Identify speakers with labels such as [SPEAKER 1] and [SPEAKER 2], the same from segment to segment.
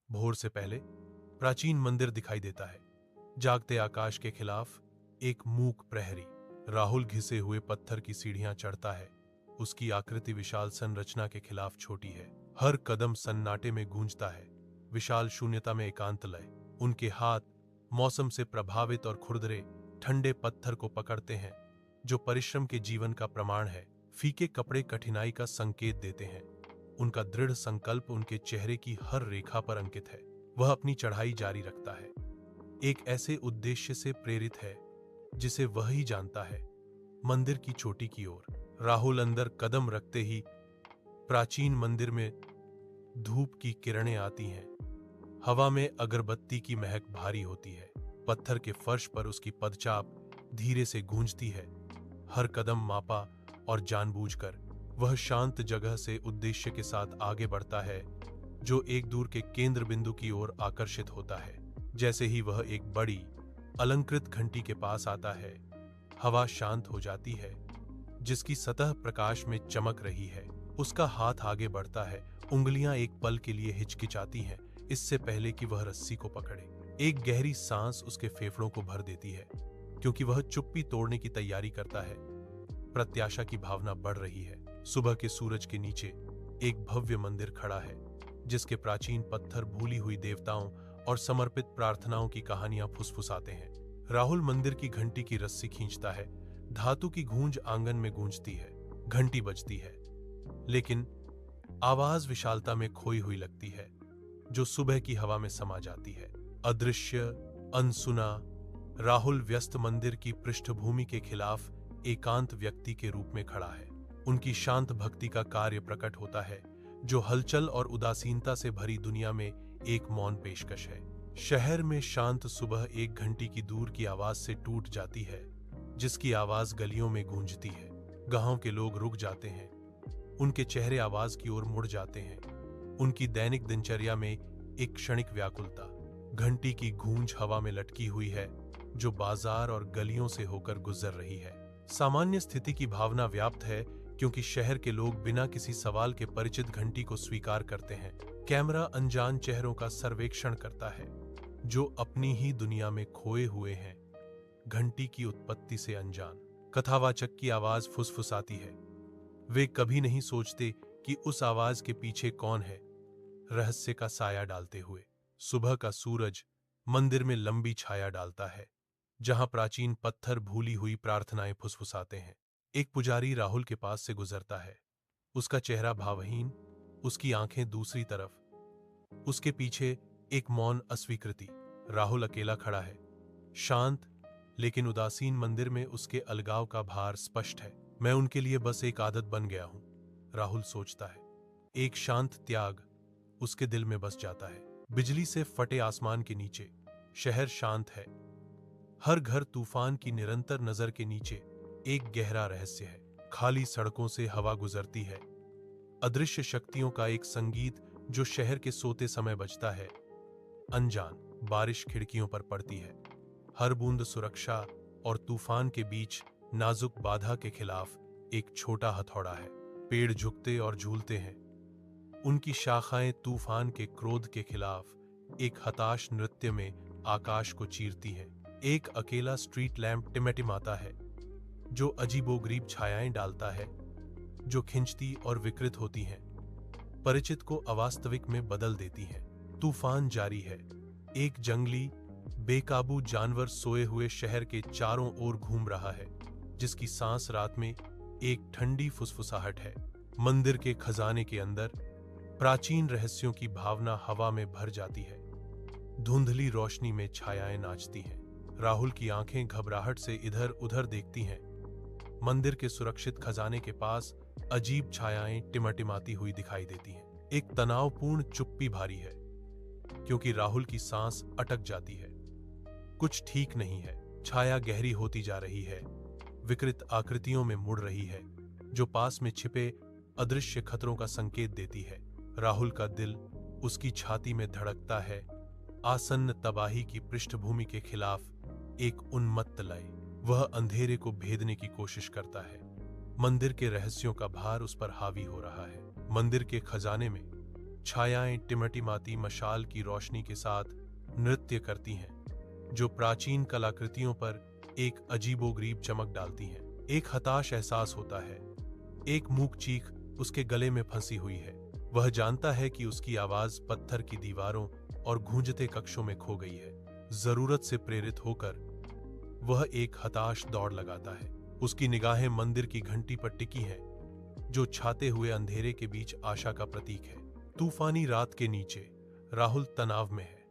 [SPEAKER 1] भोर से पहले प्राचीन मंदिर दिखाई देता है। जागते आकाश के खिलाफ एक मूक प्रहरी। राहुल घिसे हुए पत्थर की सीढ़ियां चढ़ता है। उसकी आकृति विशाल संरचना के खिलाफ छोटी है। हर कदम सन्नाटे में गूंजता है, विशाल शून्यता में एकांत लय। उनके हाथ मौसम से प्रभावित और खुरदरे ठंडे पत्थर को पकड़ते हैं, जो परिश्रम के जीवन का प्रमाण है। फीके कपड़े कठिनाई का संकेत देते हैं। उनका दृढ़ संकल्प उनके चेहरे की हर रेखा पर अंकित है। वह अपनी चढ़ाई जारी रखता है, एक ऐसे उद्देश्य से प्रेरित है जिसे वह ही जानता है। मंदिर की चोटी की ओर राहुल अंदर कदम रखते ही प्राचीन मंदिर में धूप की किरणें आती हैं। हवा में अगरबत्ती की महक भारी होती है। पत्थर के फर्श पर उसकी पदचाप धीरे से गूंजती है। हर कदम मापा और जानबूझकर वह शांत जगह से उद्देश्य के साथ आगे बढ़ता है, जो एक दूर के केंद्र बिंदु की ओर आकर्षित होता है। जैसे ही वह एक बड़ी अलंकृत घंटी के पास आता है, हवा शांत हो जाती है, जिसकी सतह प्रकाश में चमक रही है। उसका हाथ आगे बढ़ता है, उंगलियां एक पल के लिए हिचकिचाती हैं, इससे पहले कि वह रस्सी को पकड़े। एक गहरी सांस उसके फेफड़ों को भर देती है, क्योंकि वह चुप्पी तोड़ने की तैयारी करता है। प्रत्याशा की भावना बढ़ रही है। सुबह के सूरज के नीचे एक भव्य मंदिर खड़ा है, जिसके प्राचीन पत्थर भूली हुई देवताओं और समर्पित प्रार्थनाओं की कहानियां फुसफुसाते हैं। राहुल मंदिर की घंटी की रस्सी खींचता है। धातु की गूंज आंगन में गूंजती है। घंटी बजती है, लेकिन आवाज विशालता में खोई हुई लगती है, जो सुबह की हवा में समा जाती है। अदृश्य, अनसुना। राहुल व्यस्त मंदिर की पृष्ठभूमि के खिलाफ एकांत व्यक्ति के रूप में खड़ा है। उनकी शांत भक्ति का कार्य प्रकट होता है, जो हलचल और उदासीनता से भरी दुनिया में एक मौन पेशकश है। शहर में शांत सुबह एक घंटी की दूर की आवाज से टूट जाती है, जिसकी आवाज गलियों में गूंजती है। गांव के लोग रुक जाते हैं, उनके चेहरे आवाज की ओर मुड़ जाते हैं। उनकी दैनिक दिनचर्या में एक क्षणिक व्याकुलता। घंटी की गूंज हवा में लटकी हुई है, जो बाजार और गलियों से होकर गुजर रही है। सामान्य स्थिति की भावना व्याप्त है, क्योंकि शहर के लोग बिना किसी सवाल के परिचित घंटी को स्वीकार करते हैं। कैमरा अनजान चेहरों का सर्वेक्षण करता है, जो अपनी ही दुनिया में खोए हुए हैं। घंटी की उत्पत्ति से अनजान। कथावाचक की आवाज फुसफुसाती है। वे कभी नहीं सोचते कि उस आवाज के पीछे कौन है, रहस्य का साया डालते हुए। सुबह का सूरज मंदिर में लंबी छाया डालता है, जहां प्राचीन पत्थर भूली हुई प्रार्थनाएं फुसफुसाते हैं। एक पुजारी राहुल के पास से गुजरता है। उसका चेहरा भावहीन, उसकी आंखें दूसरी तरफ। उसके पीछे एक मौन अस्वीकृति। राहुल अकेला खड़ा है, शांत लेकिन उदासीन। मंदिर में उसके अलगाव का भार स्पष्ट है। मैं उनके लिए बस एक आदत बन गया हूं, राहुल सोचता है। एक शांत त्याग उसके दिल में बस जाता है। बिजली से फटे आसमान के नीचे शहर शांत है। हर घर तूफान की निरंतर नजर के नीचे एक गहरा रहस्य है। खाली सड़कों से हवा गुजरती है, अदृश्य शक्तियों का एक संगीत जो शहर के सोते समय बजता है। अनजान। बारिश खिड़कियों पर पड़ती है। हर बूंद सुरक्षा और तूफान के बीच नाजुक बाधा के खिलाफ एक छोटा हथौड़ा है। पेड़ झुकते और झूलते हैं, उनकी शाखाएं तूफान के क्रोध के खिलाफ एक हताश नृत्य में आकाश को चीरती हैं। एक अकेला स्ट्रीट लैंप टिमटिमाता है, जो अजीबोगरीब छायाएं डालता है, जो खिंचती और विकृत होती हैं, परिचित को अवास्तविक में बदल देती हैं। तूफान जारी है। एक जंगली बेकाबू जानवर सोए हुए शहर के चारों ओर घूम रहा है, जिसकी सांस रात में एक ठंडी फुसफुसाहट है। मंदिर के खजाने के अंदर प्राचीन रहस्यों की भावना हवा में भर जाती है। धुंधली रोशनी में छायाएं नाचती हैं। राहुल की आंखें घबराहट से इधर उधर देखती हैं। मंदिर के सुरक्षित खजाने के पास अजीब छायाएं टिमटिमाती हुई दिखाई देती हैं। एक तनावपूर्ण चुप्पी भारी है, क्योंकि राहुल की सांस अटक जाती है। कुछ ठीक नहीं है। छाया गहरी होती जा रही है, विकृत आकृतियों में मुड़ रही है, जो पास में छिपे अदृश्य खतरों का संकेत देती है। राहुल का दिल उसकी छाती में धड़कता है। आसन्न तबाही की पृष्ठभूमि के खिलाफ एक उन्मत्त लय। वह अंधेरे को भेदने की कोशिश करता है। मंदिर के रहस्यों का भार उस पर हावी हो रहा है। मंदिर के खजाने में छायाएं टिमटिमाती मशाल की रोशनी के साथ नृत्य करती हैं, जो प्राचीन कलाकृतियों पर एक अजीबोगरीब चमक डालती हैं। एक हताश एहसास होता है। एक मूक चीख उसके गले में फंसी हुई है। वह जानता है कि उसकी आवाज पत्थर की दीवारों और गूंजते कक्षों में खो गई है। जरूरत से प्रेरित होकर वह एक हताश दौड़ लगाता है। उसकी निगाहें मंदिर की घंटी पर टिकी हैं, जो छाते हुए अंधेरे के बीच आशा का प्रतीक है। तूफानी रात के नीचे राहुल तनाव में है।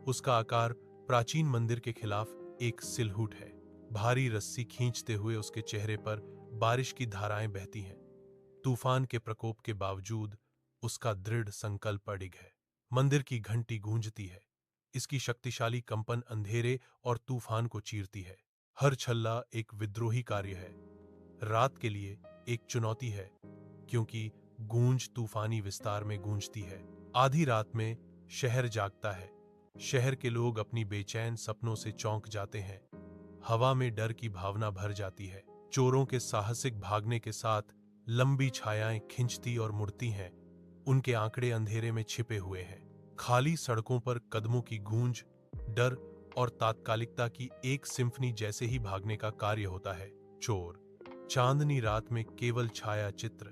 [SPEAKER 1] उसका आकार प्राचीन मंदिर के खिलाफ एक सिलहूट है। भारी रस्सी खींचते हुए उसके चेहरे पर बारिश की धाराएं बहती हैं। तूफान के प्रकोप के बावजूद उसका दृढ़ संकल्प अडिग है। मंदिर की घंटी गूंजती है। इसकी शक्तिशाली कंपन अंधेरे और तूफान को चीरती है। हर छल्ला एक विद्रोही कार्य है। रात के लिए एक चुनौती है, क्योंकि गूंज तूफानी विस्तार में गूंजती है। आधी रात में शहर जागता है। शहर के लोग अपनी बेचैन सपनों से चौंक जाते हैं। हवा में डर की भावना भर जाती है। चोरों के साहसिक भागने के साथ लंबी छायाएं खिंचती और मुड़ती हैं। उनके आंकड़े अंधेरे में छिपे हुए हैं। खाली सड़कों पर कदमों की गूंज डर और तात्कालिकता की एक सिम्फनी जैसे ही भागने का कार्य होता है। चोर चांदनी रात में केवल छाया चित्र,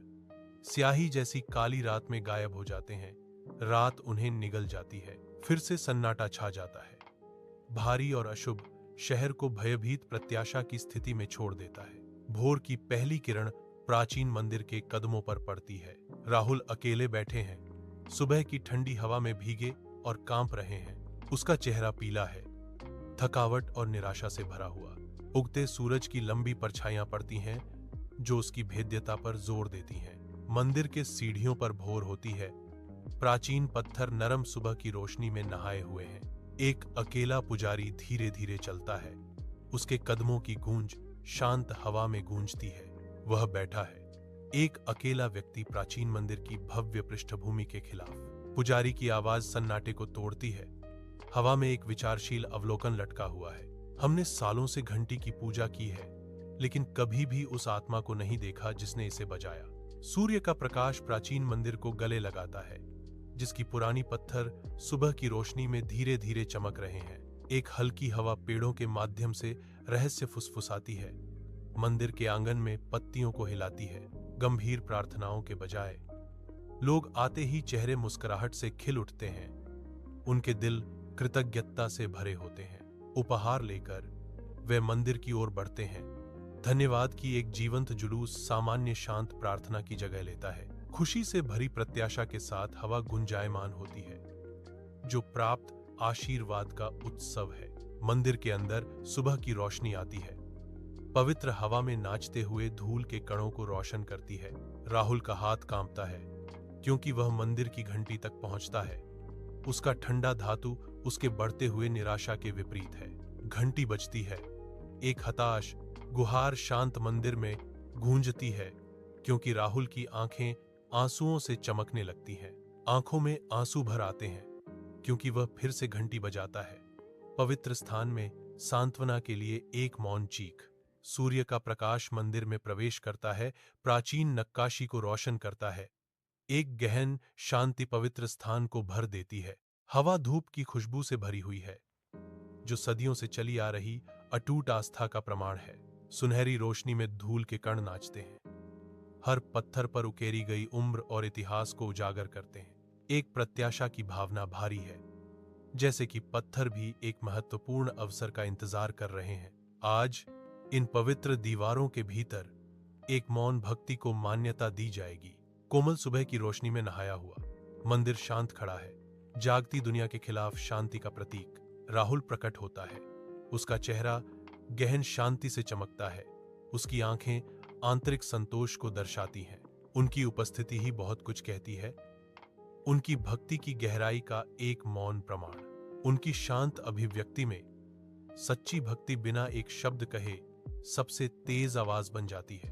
[SPEAKER 1] स्याही जैसी काली रात में गायब हो जाते हैं। रात उन्हें निगल जाती है। फिर से सन्नाटा छा जाता है। भारी और अशुभ शहर को भयभीत प्रत्याशा की स्थिति में छोड़ देता है। भोर की पहली किरण प्राचीन मंदिर के कदमों पर पड़ती है। राहुल अकेले बैठे हैं, सुबह की ठंडी हवा में भीगे और कांप रहे हैं। उसका चेहरा पीला है, थकावट और निराशा से भरा हुआ। उगते सूरज की लंबी परछाइयां पड़ती हैं, जो उसकी भेद्यता पर जोर देती हैं। मंदिर के सीढ़ियों पर भोर होती है। प्राचीन पत्थर नरम सुबह की रोशनी में नहाए हुए हैं। एक अकेला पुजारी धीरे धीरे चलता है। उसके कदमों की गूंज शांत हवा में गूंजती है। वह बैठा है, एक अकेला व्यक्ति प्राचीन मंदिर की भव्य पृष्ठभूमि के खिलाफ। पुजारी की आवाज सन्नाटे को तोड़ती है। हवा में एक विचारशील अवलोकन लटका हुआ है। हमने सालों से घंटी की पूजा की है, लेकिन कभी भी उस आत्मा को नहीं देखा जिसने इसे बजाया। सूर्य का प्रकाश प्राचीन मंदिर को गले लगाता है, जिसकी पुरानी पत्थर सुबह की रोशनी में धीरे धीरे चमक रहे हैं। एक हल्की हवा पेड़ों के माध्यम से रहस्य फुसफुसाती है। मंदिर के आंगन में पत्तियों को हिलाती है। गंभीर प्रार्थनाओं के बजाय लोग आते ही चेहरे मुस्कुराहट से खिल उठते हैं। उनके दिल कृतज्ञता से भरे होते हैं। उपहार लेकर वे मंदिर की ओर बढ़ते हैं। धन्यवाद की एक जीवंत जुलूस सामान्य शांत प्रार्थना की जगह लेता है। खुशी से भरी प्रत्याशा के साथ हवा गुंजायमान होती है, जो प्राप्त आशीर्वाद का उत्सव है। मंदिर के अंदर सुबह की रोशनी आती है, पवित्र हवा में नाचते हुए धूल के कणों को रोशन करती है। राहुल का हाथ कांपता है, क्योंकि वह मंदिर की घंटी तक पहुंचता है। उसका ठंडा धातु उसके बढ़ते हुए निराशा के विपरीत है। घंटी बजती है। एक हताश गुहार शांत मंदिर में गूंजती है, क्योंकि राहुल की आंखें आंसुओं से चमकने लगती हैं। आंखों में आंसू भर आते हैं, क्योंकि वह फिर से घंटी बजाता है। पवित्र स्थान में सांत्वना के लिए एक मौन चीख। सूर्य का प्रकाश मंदिर में प्रवेश करता है, प्राचीन नक्काशी को रोशन करता है। एक गहन शांति पवित्र स्थान को भर देती है। हवा धूप की खुशबू से भरी हुई है, जो सदियों से चली आ रही अटूट आस्था का प्रमाण है। सुनहरी रोशनी में धूल के कण नाचते हैं, हर पत्थर पर उकेरी गई उम्र और इतिहास को उजागर करते हैं। एक प्रत्याशा की भावना भारी है, जैसे कि पत्थर भी एक महत्वपूर्ण अवसर का इंतजार कर रहे हैं। आज इन पवित्र दीवारों के भीतर एक मौन भक्ति को मान्यता दी जाएगी। कोमल सुबह की रोशनी में नहाया हुआ मंदिर शांत खड़ा है, जागती दुनिया के खिलाफ शांति का प्रतीक। राहुल प्रकट होता है। उसका चेहरा गहन शांति से चमकता है। उसकी आंखें आंतरिक संतोष को दर्शाती हैं। उनकी उपस्थिति ही बहुत कुछ कहती है। उनकी भक्ति की गहराई का एक मौन प्रमाण। उनकी शांत अभिव्यक्ति में सच्ची भक्ति बिना एक शब्द कहे सबसे तेज आवाज बन जाती है।